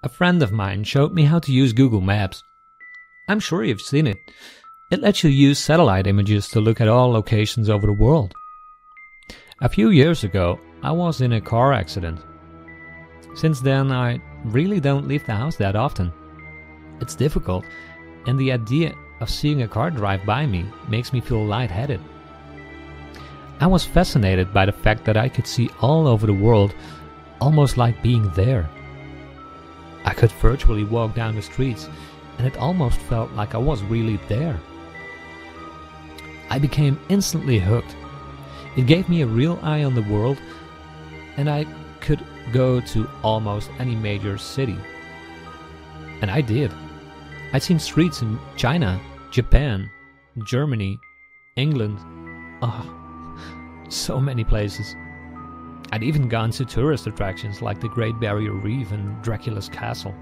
A friend of mine showed me how to use Google Maps. I'm sure you've seen it. It lets you use satellite images to look at all locations over the world. A few years ago, I was in a car accident. Since then, I really don't leave the house that often. It's difficult, and the idea of seeing a car drive by me makes me feel lightheaded. I was fascinated by the fact that I could see all over the world, almost like being there. I could virtually walk down the streets, and it almost felt like I was really there. I became instantly hooked. It gave me a real eye on the world, and I could go to almost any major city. And I did. I'd seen streets in China, Japan, Germany, England. So many places. I'd even gone to tourist attractions like the Great Barrier Reef and Dracula's Castle.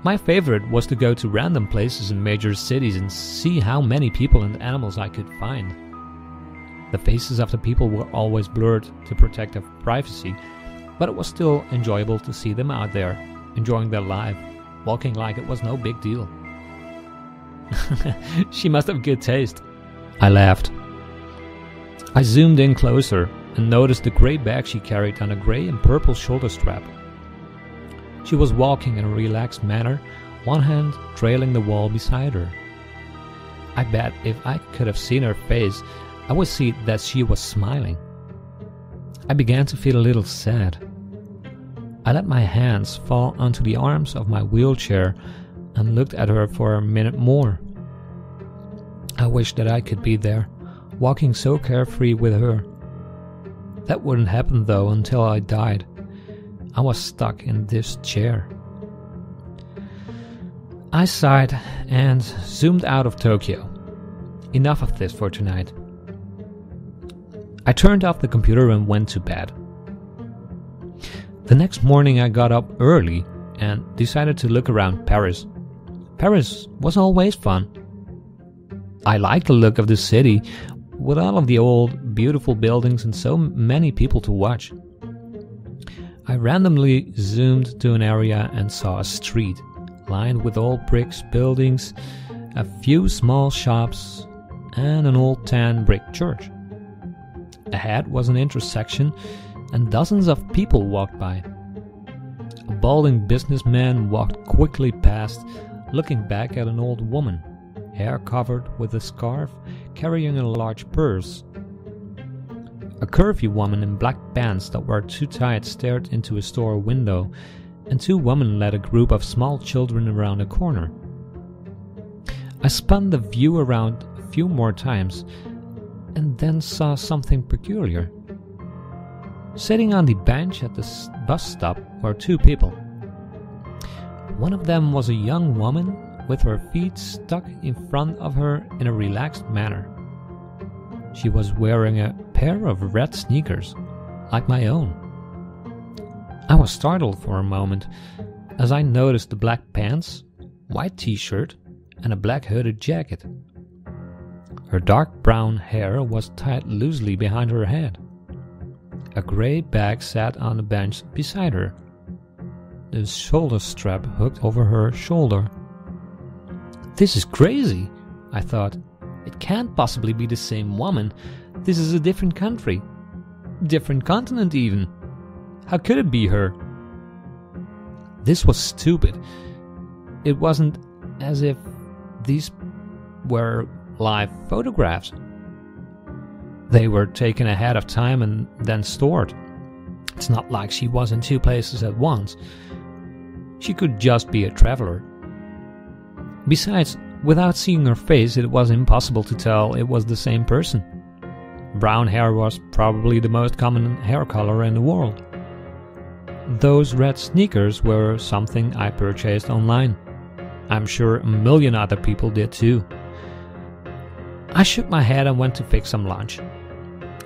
My favorite was to go to random places in major cities and see how many people and animals I could find. The faces of the people were always blurred to protect their privacy, but it was still enjoyable to see them out there, enjoying their life, walking like it was no big deal. She must have good taste. I laughed. I zoomed in closer and noticed the grey bag she carried on a grey and purple shoulder strap. She was walking in a relaxed manner, one hand trailing the wall beside her. I bet if I could have seen her face, I would see that she was smiling. I began to feel a little sad. I let my hands fall onto the arms of my wheelchair and looked at her for a minute more. I wished that I could be there, walking so carefree with her. That wouldn't happen though until I died. I was stuck in this chair. I sighed and zoomed out of Tokyo. Enough of this for tonight. I turned off the computer and went to bed. The next morning I got up early and decided to look around Paris. Paris was always fun. I liked the look of the city, with all of the old, beautiful buildings and so many people to watch. I randomly zoomed to an area and saw a street, lined with old bricks buildings, a few small shops, and an old tan brick church. Ahead was an intersection, and dozens of people walked by. A balding businessman walked quickly past, looking back at an old woman, hair covered with a scarf, carrying a large purse. A curvy woman in black pants that were too tight stared into a store window, and two women led a group of small children around a corner. I spun the view around a few more times, and then saw something peculiar. Sitting on the bench at the bus stop were two people. One of them was a young woman with her feet stuck in front of her in a relaxed manner. She was wearing a pair of red sneakers, like my own. I was startled for a moment as I noticed the black pants, white t-shirt, and a black hooded jacket. Her dark brown hair was tied loosely behind her head. A grey bag sat on the bench beside her, the shoulder strap hooked over her shoulder. This is crazy, I thought. It can't possibly be the same woman. This is a different country. Different continent even. How could it be her? This was stupid. It wasn't as if these were live photographs. They were taken ahead of time and then stored. It's not like she was in two places at once. She could just be a traveler. Besides, without seeing her face, it was impossible to tell it was the same person. Brown hair was probably the most common hair color in the world. Those red sneakers were something I purchased online. I'm sure a million other people did too. I shook my head and went to fix some lunch.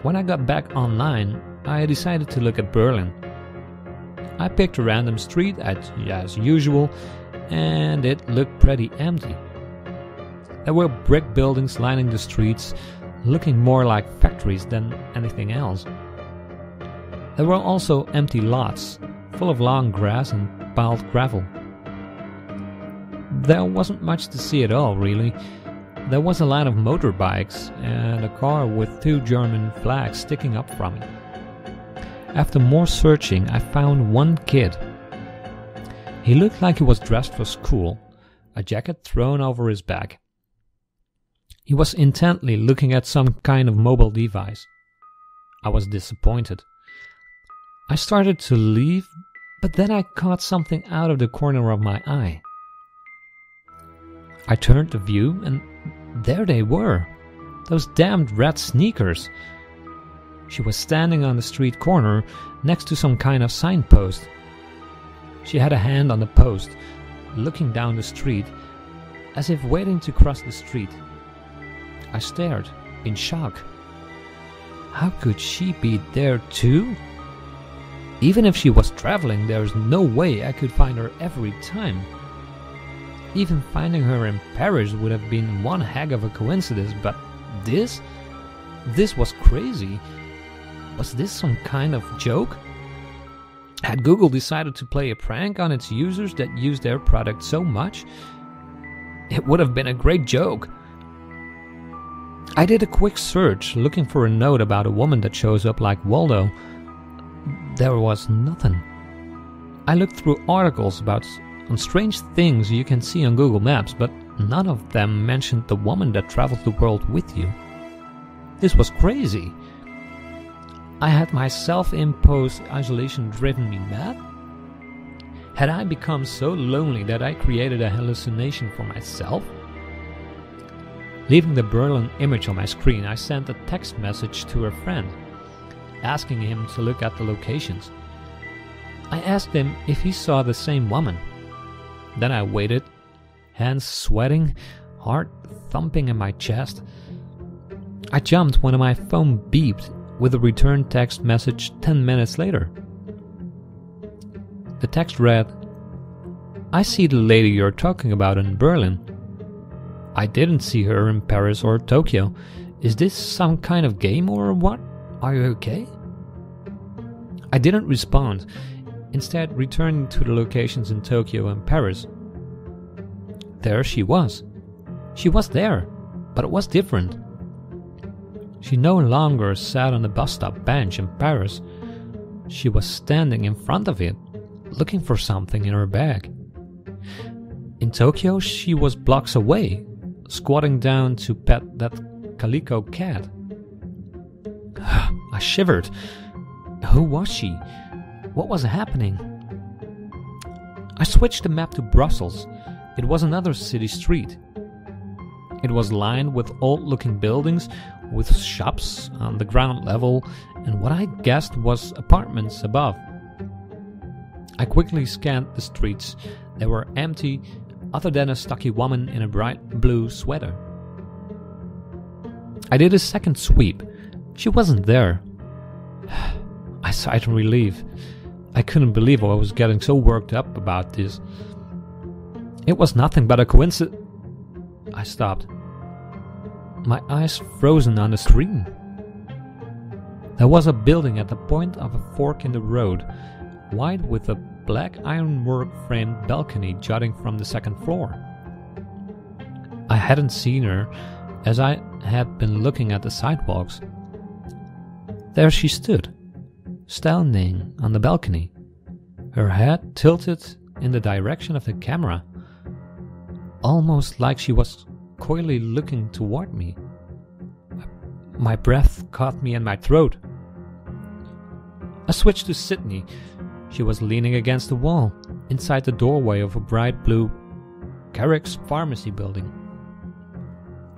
When I got back online, I decided to look at Berlin. I picked a random street as usual, and it looked pretty empty. There were brick buildings lining the streets, looking more like factories than anything else. There were also empty lots, full of long grass and piled gravel. There wasn't much to see at all, really. There was a line of motorbikes and a car with 2 German flags sticking up from it. After more searching, I found one kid. He looked like he was dressed for school, a jacket thrown over his back. He was intently looking at some kind of mobile device. I was disappointed. I started to leave, but then I caught something out of the corner of my eye. I turned the view, and there they were, those damned red sneakers. She was standing on the street corner next to some kind of signpost. She had a hand on the post, looking down the street, as if waiting to cross the street. I stared, in shock. How could she be there too? Even if she was traveling, there's no way I could find her every time. Even finding her in Paris would have been one heck of a coincidence, but this was crazy. Was this some kind of joke? Had Google decided to play a prank on its users that used their product so much? It would have been a great joke. I did a quick search looking for a note about a woman that shows up like Waldo. There was nothing. I looked through articles about strange things you can see on Google Maps, but none of them mentioned the woman that travels the world with you. This was crazy. I had my self-imposed isolation driven me mad? Had I become so lonely that I created a hallucination for myself? Leaving the Berlin image on my screen, I sent a text message to a friend, asking him to look at the locations. I asked him if he saw the same woman. Then I waited, hands sweating, heart thumping in my chest. I jumped when my phone beeped with a return text message 10 minutes later. The text read, "I see the lady you're talking about in Berlin. I didn't see her in Paris or Tokyo. Is this some kind of game or what? Are you okay?" I didn't respond, instead returning to the locations in Tokyo and Paris. There she was. She was there, but it was different. She no longer sat on the bus stop bench in Paris. She was standing in front of it, looking for something in her bag. In Tokyo, she was blocks away, squatting down to pet that calico cat. I shivered. Who was she? What was happening? I switched the map to Brussels. It was another city street. It was lined with old-looking buildings, with shops on the ground level, and what I guessed was apartments above. I quickly scanned the streets. They were empty, other than a stocky woman in a bright blue sweater. I did a second sweep. She wasn't there. I sighed in relief. I couldn't believe I was getting so worked up about this. It was nothing but a coincidence. I stopped. My eyes frozen on the screen. There was a building at the point of a fork in the road, white with a black ironwork framed balcony jutting from the second floor. I hadn't seen her, as I had been looking at the sidewalks. There she stood, standing on the balcony, her head tilted in the direction of the camera, almost like she was coyly looking toward me. My breath caught me in my throat. I switched to Sydney. She was leaning against the wall, inside the doorway of a bright blue Carrick's pharmacy building.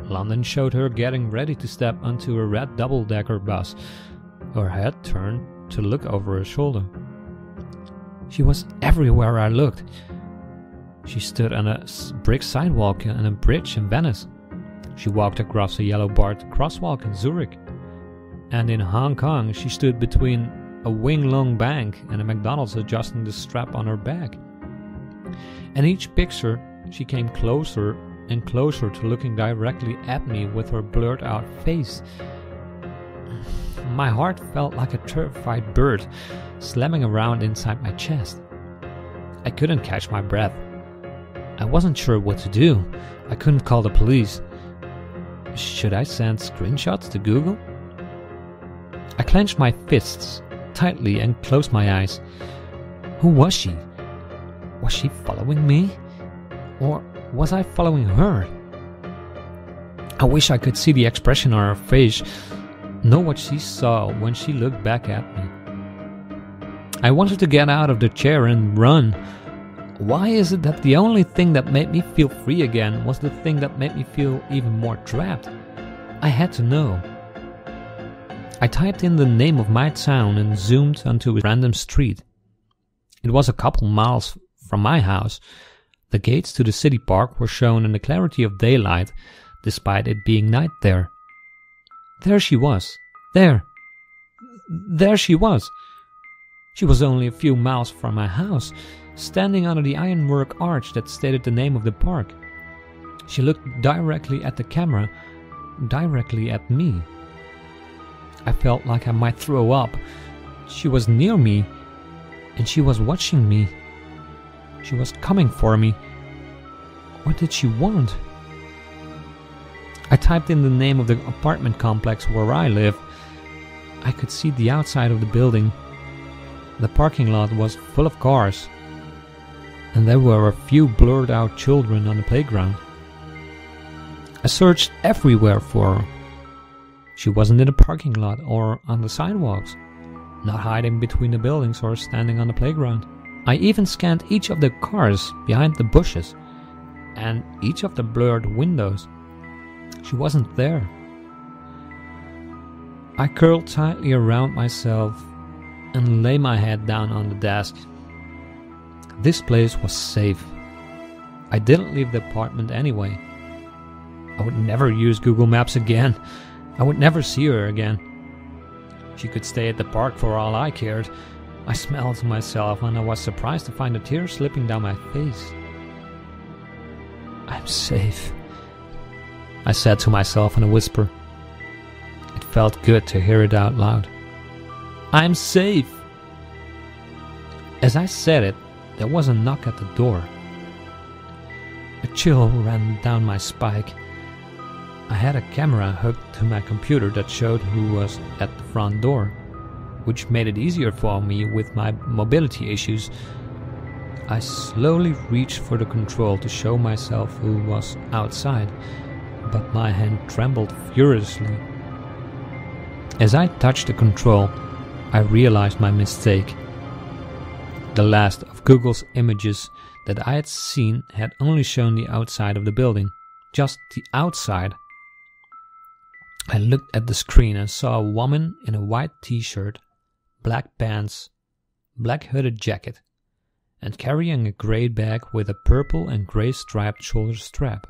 London showed her getting ready to step onto a red double-decker bus, her head turned to look over her shoulder. She was everywhere I looked. She stood on a brick sidewalk on a bridge in Venice. She walked across a yellow-barred crosswalk in Zurich. And in Hong Kong, she stood between a Wing Lung Bank and a McDonald's adjusting the strap on her bag. In each picture, she came closer and closer to looking directly at me with her blurred-out face. My heart felt like a terrified bird slamming around inside my chest. I couldn't catch my breath. I wasn't sure what to do. I couldn't call the police. Should I send screenshots to Google? I clenched my fists tightly and closed my eyes. Who was she? Was she following me? Or was I following her? I wish I could see the expression on her face, know what she saw when she looked back at me. I wanted to get out of the chair and run. Why is it that the only thing that made me feel free again was the thing that made me feel even more trapped? I had to know. I typed in the name of my town and zoomed onto a random street. It was a couple miles from my house. The gates to the city park were shown in the clarity of daylight, despite it being night there. There she was. There she was. She was only a few miles from my house, standing under the ironwork arch that stated the name of the park. She looked directly at the camera, directly at me. I felt like I might throw up. She was near me, and she was watching me. She was coming for me. What did she want? I typed in the name of the apartment complex where I live. I could see the outside of the building. The parking lot was full of cars, and there were a few blurred out children on the playground. I searched everywhere for her. She wasn't in the parking lot or on the sidewalks, not hiding between the buildings or standing on the playground. I even scanned each of the cars behind the bushes and each of the blurred windows. She wasn't there. I curled tightly around myself and lay my head down on the desk. This place was safe. I didn't leave the apartment anyway. I would never use Google Maps again. I would never see her again. She could stay at the park for all I cared. I smiled to myself and I was surprised to find a tear slipping down my face. I'm safe, I said to myself in a whisper. It felt good to hear it out loud. I'm safe! As I said it, there was a knock at the door. A chill ran down my spine. I had a camera hooked to my computer that showed who was at the front door, which made it easier for me with my mobility issues. I slowly reached for the control to show myself who was outside, but my hand trembled furiously. As I touched the control, I realized my mistake. The last of Google's images that I had seen had only shown the outside of the building, just the outside. I looked at the screen and saw a woman in a white t-shirt, black pants, black hooded jacket, and carrying a grey bag with a purple and grey striped shoulder strap.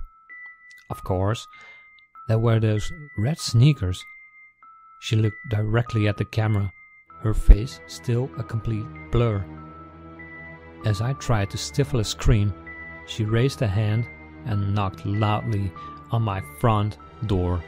Of course, there were those red sneakers. She looked directly at the camera, her face still a complete blur. As I tried to stifle a scream, she raised a hand and knocked loudly on my front door.